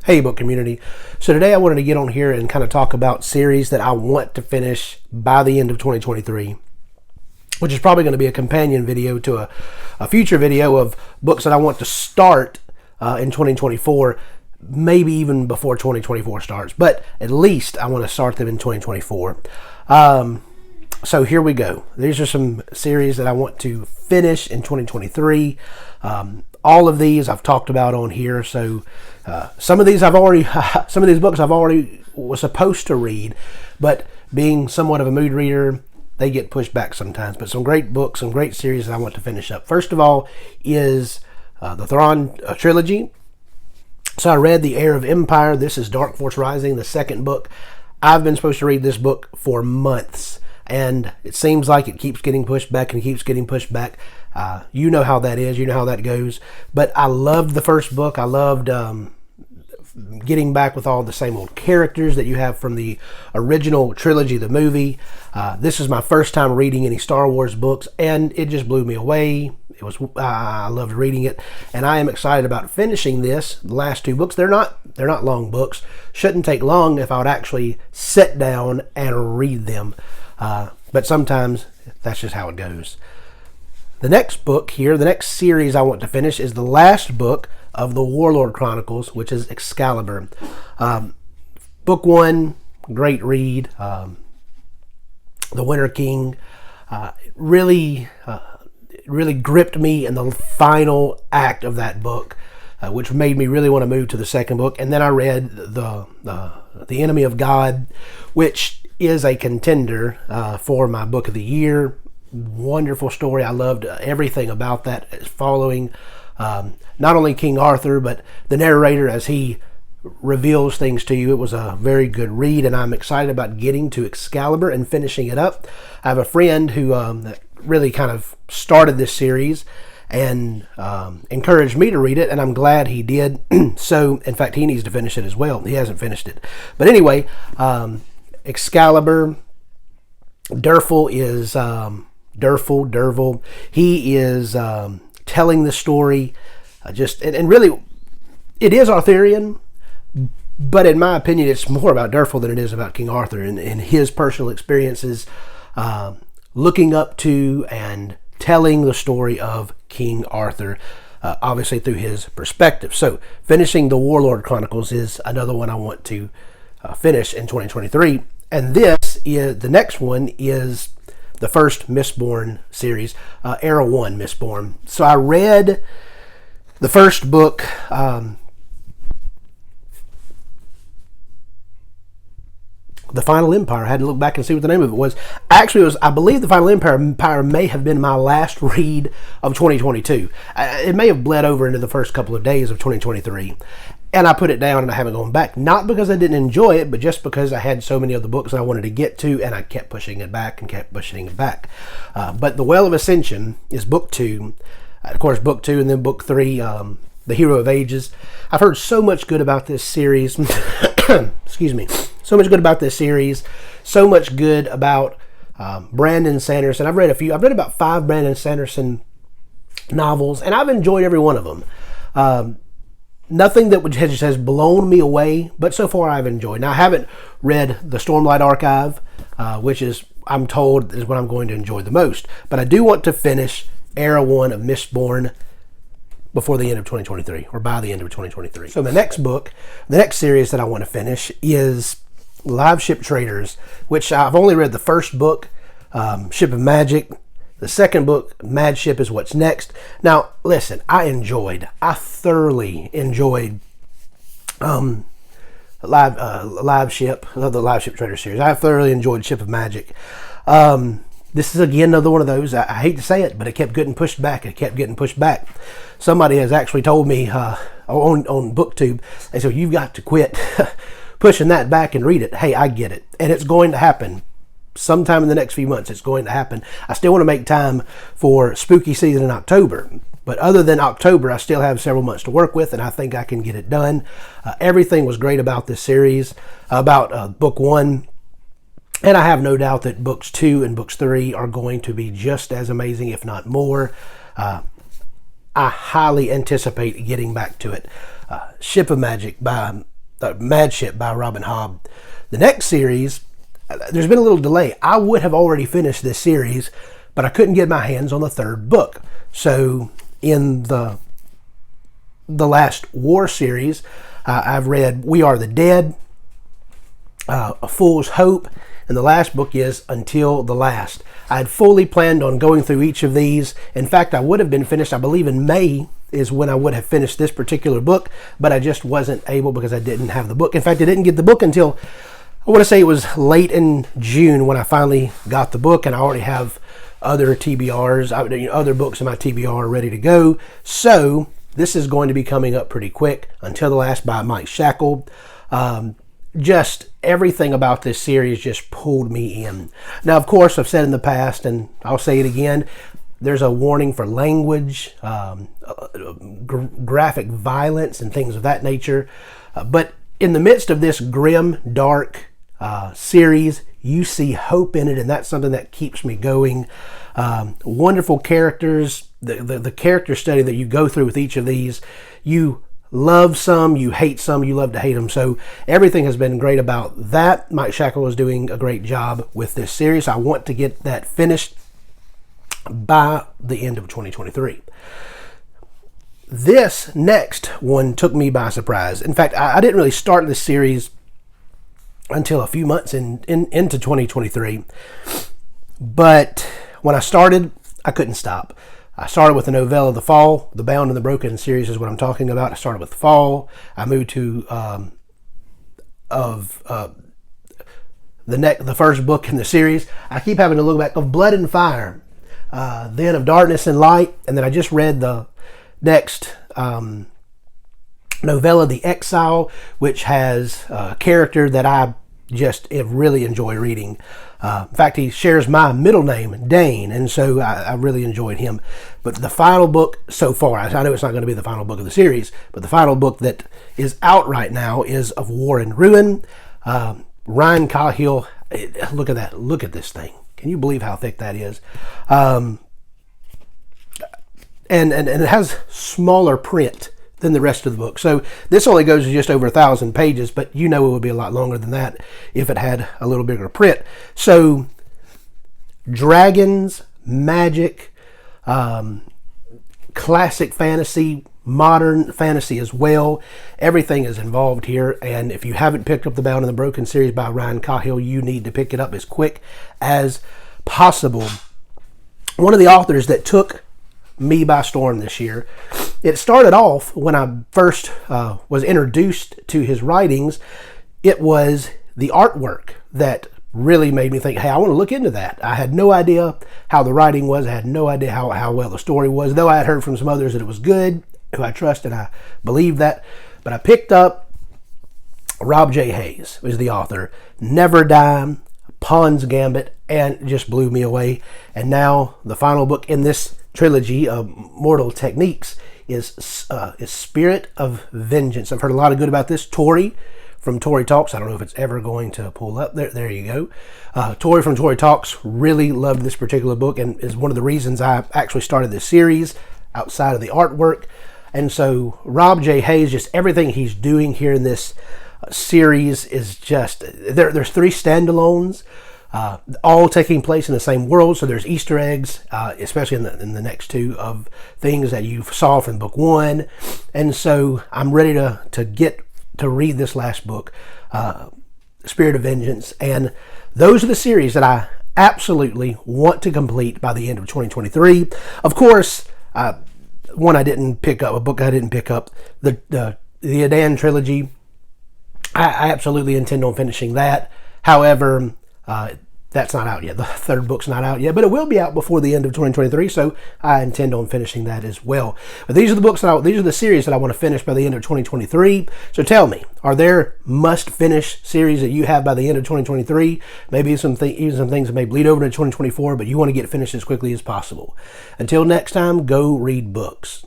Hey, book community. So today I wanted to get on here and kind of talk about series that I want to finish by the end of 2023, which is probably going to be a companion video to a future video of books that I want to start in 2024, maybe even before 2024 starts, but at least I want to start them in 2024. So here we go. These are some series that I want to finish in 2023. All of these I've talked about on here. So some of these some of these books I've already was supposed to read, but being somewhat of a mood reader, they get pushed back sometimes. But some great books, some great series that I want to finish up. First of all is the Thrawn trilogy. So I read The Heir of Empire. This is Dark Force Rising, the second book. I've been supposed to read this book for months, and it seems like it keeps getting pushed back and keeps getting pushed back. You know how that is. You know how that goes. But I loved the first book. I loved getting back with all the same old characters that you have from the original trilogy, the movie. This is my first time reading any Star Wars books, and it just blew me away. I loved reading it, and I am excited about finishing this. The last two books, they're not long books. Shouldn't take long if I would actually sit down and read them. But sometimes that's just how it goes. The next book here, the next series I want to finish is the last book of the Warlord Chronicles, which is Excalibur. Book one, great read. The Winter King really gripped me in the final act of that book, which made me really want to move to the second book. And then I read the Enemy of God, which is a contender for my book of the year. Wonderful story. I loved everything about that, following not only King Arthur, but the narrator as he reveals things to you. It was a very good read, and I'm excited about getting to Excalibur and finishing it up. I have a friend who really kind of started this series and encouraged me to read it, and I'm glad he did. So, in fact, he needs to finish it as well. He hasn't finished it. But anyway, Excalibur, Derfel is... Derfel. He is telling the story, and really, it is Arthurian, but in my opinion, it's more about Derfel than it is about King Arthur and his personal experiences, looking up to and telling the story of King Arthur, obviously through his perspective. So, finishing the Warlord Chronicles is another one I want to finish in 2023, and the next one is the first Mistborn series, Era 1 Mistborn. So I read the first book, The Final Empire. I had to look back and see what the name of it was. Actually, I believe The Final Empire may have been my last read of 2022. It may have bled over into the first couple of days of 2023. And I put it down and I haven't gone back. Not because I didn't enjoy it, but just because I had so many other books I wanted to get to, and I kept pushing it back and kept pushing it back. But The Well of Ascension is book 2. Of course, book 2 and then book 3, The Hero of Ages. I've heard so much good about this series. Excuse me. So much good about this series. So much good about Brandon Sanderson. I've read about 5 Brandon Sanderson novels, and I've enjoyed every one of them. Nothing that just has blown me away, but so far I've enjoyed. Now, I haven't read the Stormlight Archive, which is, I'm told, is what I'm going to enjoy the most. But I do want to finish Era 1 of Mistborn before the end of 2023, or by the end of 2023. So the next series that I want to finish is Live Ship Traders, which I've only read the first book, Ship of Magic. The second book, Mad Ship, is what's next. Now, listen, I thoroughly enjoyed Live Ship, the Live Ship Trader series. I thoroughly enjoyed Ship of Magic. This is, again, another one of those, I hate to say it, but it kept getting pushed back. Somebody has actually told me on BookTube, they said, you've got to quit pushing that back and read it. Hey, I get it. And it's going to happen. Sometime in the next few months, it's going to happen. I still want to make time for spooky season in October. But other than October, I still have several months to work with, and I think I can get it done. Everything was great about this series, about book 1. And I have no doubt that books 2 and books 3 are going to be just as amazing, if not more. I highly anticipate getting back to it. Ship of Magic by Mad Ship by Robin Hobb. The next series, there's been a little delay. I would have already finished this series, but I couldn't get my hands on the third book. So in the last War series, I've read We Are the Dead, A Fool's Hope, and the last book is Until the Last. I had fully planned on going through each of these. In fact, I would have been finished, I believe in May is when I would have finished this particular book, but I just wasn't able because I didn't have the book. In fact, I didn't get the book until, I want to say it was late in June when I finally got the book, and I already have other TBRs, other books in my TBR ready to go. So this is going to be coming up pretty quick. Until the Last by Mike Shackle. Just everything about this series just pulled me in. Now, of course, I've said in the past, and I'll say it again, there's a warning for language, graphic violence, and things of that nature. But in the midst of this grim, dark series, you see hope in it, and that's something that keeps me going. Wonderful characters, the character study that you go through with each of these, you love some, you hate some, you love to hate them. So everything has been great about that. Mike Shackle is doing a great job with this series. I want to get that finished by the end of 2023. This next one took me by surprise. In fact, I didn't really start this series until a few months into 2023. But when I started, I couldn't stop. I started with the novella The Fall. The Bound and the Broken series is what I'm talking about. I started with The Fall. I moved to the first book in the series. I keep having to look back of Blood and Fire, then of Darkness and Light, and then I just read the next novella, The Exile, which has a character that I just really enjoy reading. In fact, he shares my middle name, Dane, and so I really enjoyed him. But the final book so far, I know it's not going to be the final book of the series, but the final book that is out right now is Of War and Ruin. Ryan Cahill, look at that. Look at this thing. Can you believe how thick that is? And it has smaller print than the rest of the book. So this only goes to just over 1,000 pages, but you know it would be a lot longer than that if it had a little bigger print. So dragons, magic, classic fantasy, modern fantasy as well. Everything is involved here. And if you haven't picked up the Bound and the Broken series by Ryan Cahill, you need to pick it up as quick as possible. One of the authors that took me by storm this year. It started off when I first was introduced to his writings. It was the artwork that really made me think, hey, I want to look into that. I had no idea how the writing was. I had no idea how well the story was, though I had heard from some others that it was good, who I trust, and I believed that. But I picked up Rob J. Hayes, was the author. Never Die, Pawn's Gambit, and it just blew me away. And now the final book in this trilogy of Mortal Techniques is Spirit of Vengeance. I've heard a lot of good about this. Tori from Tori Talks. I don't know if it's ever going to pull up. There you go. Tori from Tori Talks really loved this particular book and is one of the reasons I actually started this series outside of the artwork. And so Rob J. Hayes, just everything he's doing here in this series is just, there's 3 standalones, all taking place in the same world. So there's Easter eggs, especially in the next 2 of things that you saw from book 1. And so I'm ready to get to read this last book, Spirit of Vengeance. And those are the series that I absolutely want to complete by the end of 2023. Of course, one I didn't pick up, a book I didn't pick up, the Adan trilogy. I absolutely intend on finishing that. However, that's not out yet. The 3rd book's not out yet, but it will be out before the end of 2023, so I intend on finishing that as well. But these are the books these are the series that I want to finish by the end of 2023. So tell me, are there must-finish series that you have by the end of 2023? Maybe even some things that may bleed over into 2024, but you want to get finished as quickly as possible. Until next time, go read books.